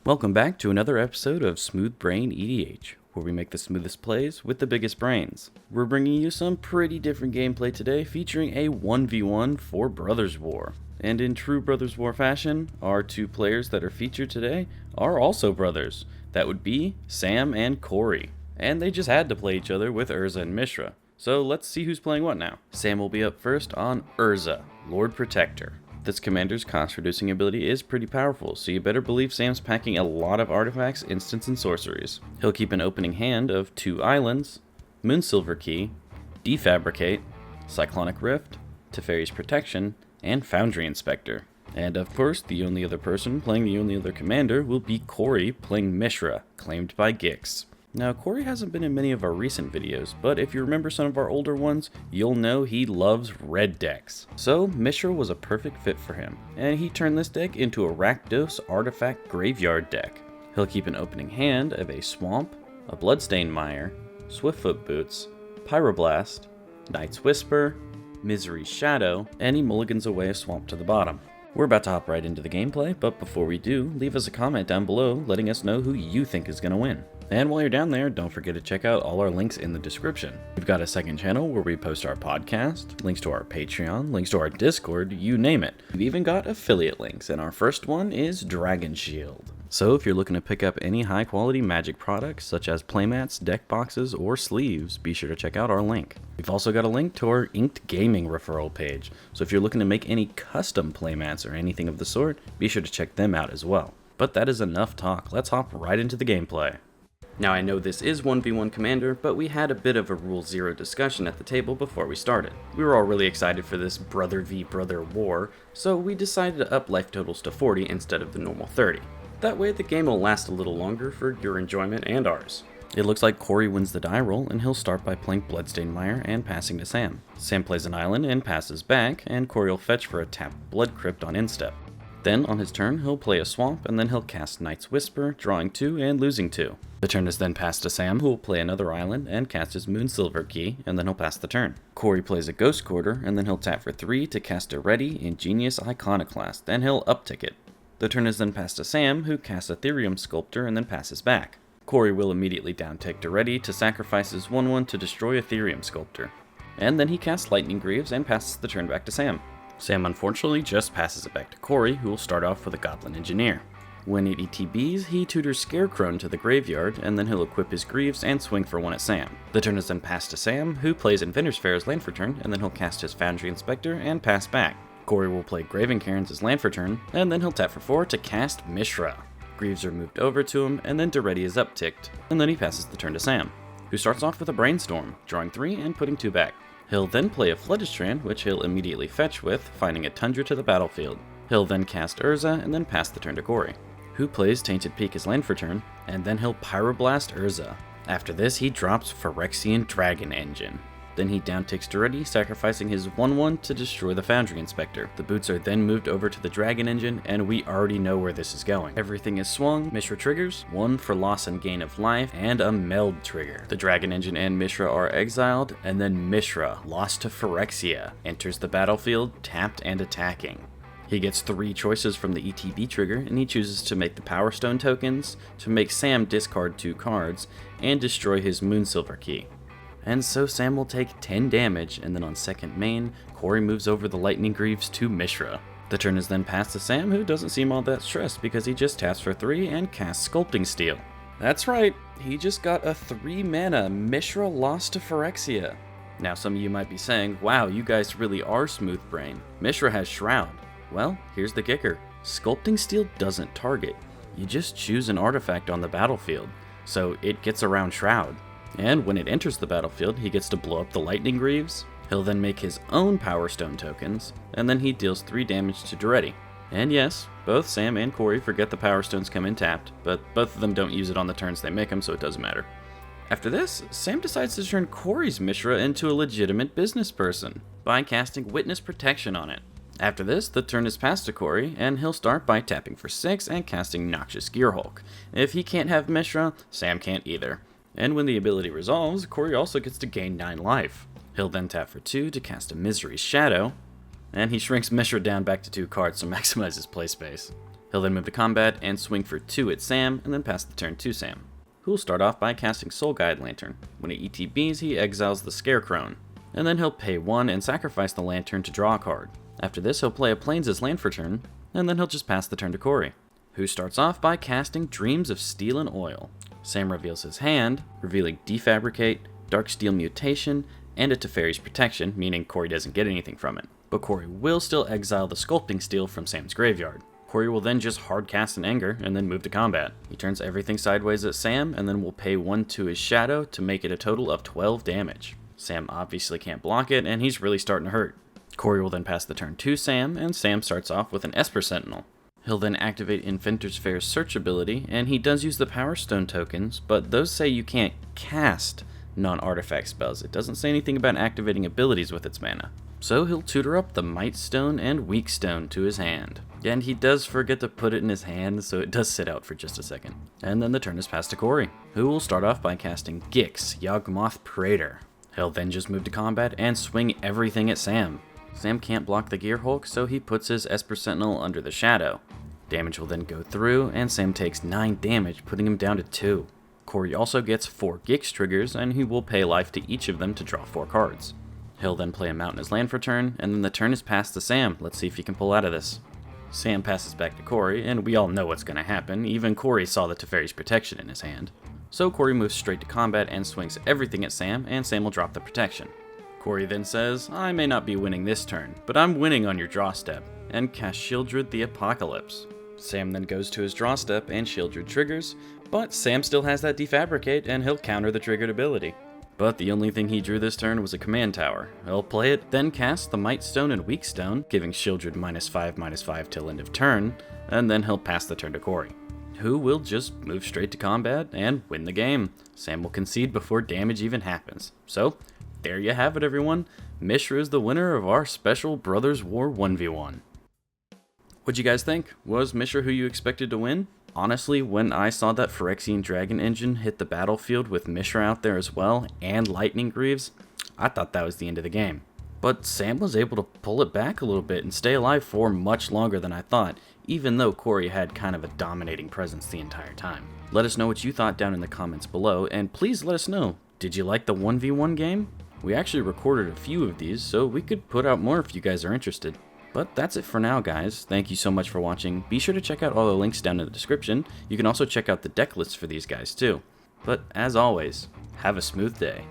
Welcome back to another episode of SmoothBrainEDH, where we make the smoothest plays with the biggest brains. We're bringing you some pretty different gameplay today, featuring a 1v1 for Brothers War. And in true Brothers War fashion, our two players that are featured today are also brothers. That would be Sam and Corey. And they just had to play each other with Urza and Mishra. So let's see who's playing what now. Sam will be up first on Urza, Lord Protector. This commander's cost-reducing ability is pretty powerful, so you better believe Sam's packing a lot of artifacts, instants, and sorceries. He'll keep an opening hand of 2 islands, Moonsilver Key, Defabricate, Cyclonic Rift, Teferi's Protection, and Foundry Inspector. And of course, the only other person playing the only other commander will be Corey playing Mishra, claimed by Gix. Now, Corey hasn't been in many of our recent videos, but if you remember some of our older ones, you'll know he loves red decks. So, Mishra was a perfect fit for him, and he turned this deck into a Rakdos Artifact Graveyard deck. He'll keep an opening hand of a Swamp, a Bloodstained Mire, Swiftfoot Boots, Pyroblast, Night's Whisper, Misery's Shadow, and he mulligans away a Swamp to the bottom. We're about to hop right into the gameplay, but before we do, leave us a comment down below letting us know who you think is going to win. And while you're down there, don't forget to check out all our links in the description. We've got a second channel where we post our podcast, links to our Patreon, links to our Discord, you name it. We've even got affiliate links, and our first one is Dragon Shield. So if you're looking to pick up any high quality Magic products such as playmats, deck boxes, or sleeves, be sure to check out our link. We've also got a link to our Inked Gaming referral page, so if you're looking to make any custom playmats or anything of the sort, be sure to check them out as well. But that is enough talk, let's hop right into the gameplay. Now I know this is 1v1 Commander, but we had a bit of a Rule 0 discussion at the table before we started. We were all really excited for this brother v brother war, so we decided to up life totals to 40 instead of the normal 30. That way the game will last a little longer for your enjoyment and ours. It looks like Corey wins the die roll, and he'll start by playing Bloodstained Mire and passing to Sam. Sam plays an island and passes back, and Corey will fetch for a tapped Blood Crypt on instep. Then, on his turn, he'll play a Swamp, and then he'll cast Night's Whisper, drawing 2 and losing 2. The turn is then passed to Sam, who will play another island and cast his Moonsilver Key, and then he'll pass the turn. Corey plays a Ghost Quarter, and then he'll tap for 3 to cast a ready Ingenious Iconoclast, then he'll uptick it. The turn is then passed to Sam, who casts Ethereum Sculptor and then passes back. Corey will immediately downtick to ready to sacrifice his 1/1 to destroy Ethereum Sculptor. And then he casts Lightning Greaves and passes the turn back to Sam. Sam unfortunately just passes it back to Corey, who will start off with a Goblin Engineer. When it ETBs, he tutors Scarecrow to the graveyard, and then he'll equip his Greaves and swing for 1 at Sam. The turn is then passed to Sam, who plays Inventor's Fair as land for turn, and then he'll cast his Foundry Inspector and pass back. Corey will play Graven Cairns as land for turn, and then he'll tap for 4 to cast Mishra. Greaves are moved over to him, and then Deretti is upticked, and then he passes the turn to Sam, who starts off with a Brainstorm, drawing 3 and putting 2 back. He'll then play a Flooded Strand, which he'll immediately fetch with, finding a Tundra to the battlefield. He'll then cast Urza, and then pass the turn to Corey, who plays Tainted Peak as land for turn, and then he'll Pyroblast Urza. After this, he drops Phyrexian Dragon Engine. Then he downticks Deretti, sacrificing his 1/1 to destroy the Foundry Inspector. The boots are then moved over to the Dragon Engine, and we already know where this is going. Everything is swung, Mishra triggers, 1 for loss and gain of life, and a Meld trigger. The Dragon Engine and Mishra are exiled, and then Mishra, lost to Phyrexia, enters the battlefield, tapped and attacking. He gets 3 choices from the ETB trigger, and he chooses to make the Power Stone tokens, to make Sam discard 2 cards, and destroy his Moonsilver Key. And so Sam will take 10 damage, and then on second main, Corey moves over the Lightning Greaves to Mishra. The turn is then passed to Sam, who doesn't seem all that stressed because he just taps for 3 and casts Sculpting Steel. That's right, he just got a 3 mana Mishra lost to Phyrexia. Now some of you might be saying, wow, you guys really are smooth brain. Mishra has Shroud. Well, here's the kicker. Sculpting Steel doesn't target. You just choose an artifact on the battlefield, so it gets around Shroud. And when it enters the battlefield, he gets to blow up the Lightning Greaves. He'll then make his own Power Stone tokens, and then he deals 3 damage to Deretti. And yes, both Sam and Corey forget the Power Stones come in tapped, but both of them don't use it on the turns they make them, so it doesn't matter. After this, Sam decides to turn Corey's Mishra into a legitimate business person by casting Witness Protection on it. After this, the turn is passed to Corey, and he'll start by tapping for 6 and casting Noxious Gearhulk. If he can't have Mishra, Sam can't either. And when the ability resolves, Corey also gets to gain 9 life. He'll then tap for 2 to cast a Misery's Shadow, and he shrinks Mishra down back to 2 cards to maximize his play space. He'll then move to combat and swing for 2 at Sam, and then pass the turn to Sam, who will start off by casting Soul Guide Lantern. When it ETBs, he exiles the Scarecrow, and then he'll pay 1 and sacrifice the Lantern to draw a card. After this, he'll play a Plains as land for turn, and then he'll just pass the turn to Corey, who starts off by casting Dreams of Steel and Oil. Sam reveals his hand, revealing Defabricate, Darksteel Mutation, and a Teferi's Protection, meaning Corey doesn't get anything from it. But Corey will still exile the Sculpting Steel from Sam's graveyard. Corey will then just hard cast an Anger and then move to combat. He turns everything sideways at Sam and then will pay 1 to his Shadow to make it a total of 12 damage. Sam obviously can't block it, and he's really starting to hurt. Corey will then pass the turn to Sam, and Sam starts off with an Esper Sentinel. He'll then activate Inventor's Fair's search ability, and he does use the Power Stone tokens, but those say you can't cast non-artifact spells. It doesn't say anything about activating abilities with its mana. So he'll tutor up the Might Stone and Weak Stone to his hand. And he does forget to put it in his hand, so it does sit out for just a second. And then the turn is passed to Corey, who will start off by casting Gix, Yawgmoth Praetor. He'll then just move to combat and swing everything at Sam. Sam can't block the Gear Hulk, so he puts his Esper Sentinel under the Shadow. Damage will then go through, and Sam takes 9 damage, putting him down to 2. Corey also gets 4 Gix triggers, and he will pay life to each of them to draw 4 cards. He'll then play a Mountain as land for turn, and then the turn is passed to Sam. Let's see if he can pull out of this. Sam passes back to Corey, and we all know what's going to happen. Even Corey saw the Teferi's Protection in his hand. So Corey moves straight to combat and swings everything at Sam, and Sam will drop the protection. Corey then says, "I may not be winning this turn, but I'm winning on your draw step," and casts Shieldred the Apocalypse. Sam then goes to his draw step and Shieldred triggers, but Sam still has that Defabricate, and he'll counter the triggered ability. But the only thing he drew this turn was a command tower. He'll play it, then cast the Might Stone and Weak Stone, giving Shieldred -5/-5 till end of turn, and then he'll pass the turn to Corey, who will just move straight to combat and win the game. Sam will concede before damage even happens. So, there you have it, everyone. Mishra is the winner of our special Brothers War 1v1. What'd you guys think? Was Mishra who you expected to win? Honestly, when I saw that Phyrexian Dragon engine hit the battlefield with Mishra out there as well, and Lightning Greaves, I thought that was the end of the game. But Sam was able to pull it back a little bit and stay alive for much longer than I thought, even though Corey had kind of a dominating presence the entire time. Let us know what you thought down in the comments below, and please let us know, did you like the 1v1 game? We actually recorded a few of these, so we could put out more if you guys are interested. But that's it for now, guys. Thank you so much for watching. Be sure to check out all the links down in the description. You can also check out the deck lists for these guys too. But as always, have a smooth day.